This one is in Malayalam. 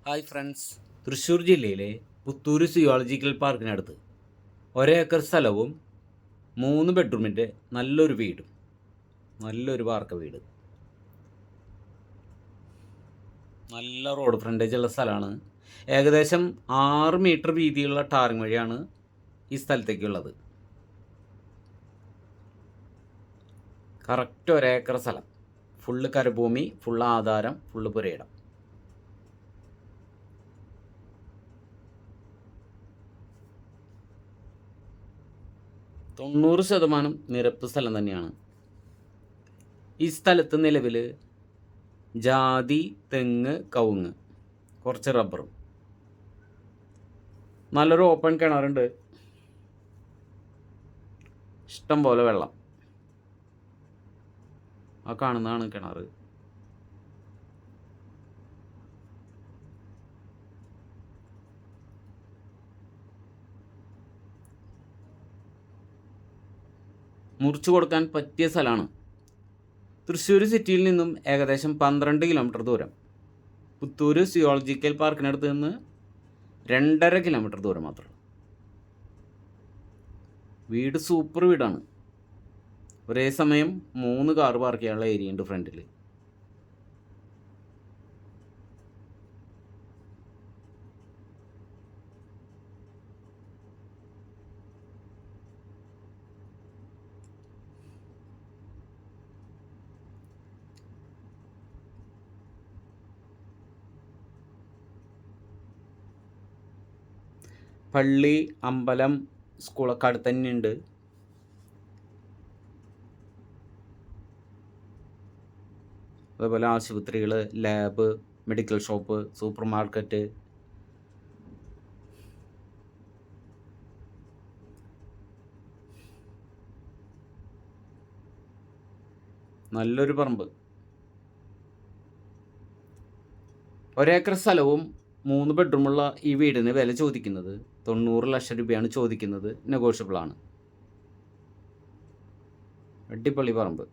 ഹായ് ഫ്രണ്ട്സ്, തൃശ്ശൂർ ജില്ലയിലെ പുത്തൂർ സുയോളജിക്കൽ പാർക്കിനടുത്ത് ഒരേക്കർ സ്ഥലവും 3 ബെഡ്റൂമിൻ്റെ നല്ലൊരു വീടും, നല്ലൊരു വാർക്ക വീട്, നല്ല റോഡ് ഫ്രണ്ടേജ് ഉള്ള സ്ഥലമാണ്. ഏകദേശം 6 മീറ്റർ വീതിയുള്ള ടാറിങ് വഴിയാണ് ഈ സ്ഥലത്തേക്കുള്ളത്. കറക്റ്റ് ഒരേക്കർ സ്ഥലം, ഫുള്ള് കരഭൂമി, ഫുള്ള് ആധാരം, ഫുള്ള് പുരയിടം. തൊണ്ണൂറ് ശതമാനം നിരപ്പ് സ്ഥലം തന്നെയാണ്. ഈ സ്ഥലത്ത് നിലവിൽ ജാതി, തെങ്ങ്, കവുങ്ങ്, കുറച്ച് റബ്ബറും, നല്ലൊരു ഓപ്പൺ കിണറുണ്ട്, ഇഷ്ടം പോലെ വെള്ളം. ആ കാണുന്നതാണ് കിണർ. മുറിച്ചു കൊടുക്കാൻ പറ്റിയ സ്ഥലമാണ്. തൃശ്ശൂർ സിറ്റിയിൽ നിന്നും ഏകദേശം 12 കിലോമീറ്റർ ദൂരം, പുത്തൂർ സുയോളജിക്കൽ പാർക്കിനടുത്ത് നിന്ന് 2.5 കിലോമീറ്റർ ദൂരം മാത്രം. വീട് സൂപ്പർ വീടാണ്. ഒരേ സമയം 3 കാർ പാർക്ക് ചെയ്യാനുള്ള ഏരിയ ഉണ്ട് ഫ്രണ്ടിൽ. പള്ളി, അമ്പലം, സ്കൂളൊക്കെ അടുത്ത് തന്നെയുണ്ട്. അതേപോലെ ആശുപത്രികൾ, lab, medical shop, super market, നല്ലൊരു പറമ്പ്. ഒരേക്കർ സ്ഥലവും 3 ബെഡ്റൂമുള്ള ഈ വീടിന് വില ചോദിക്കുന്നത് 90 ലക്ഷം രൂപയാണ് ചോദിക്കുന്നത്. നെഗോഷ്യബിളാണ്. അടിപൊളി പറമ്പ്.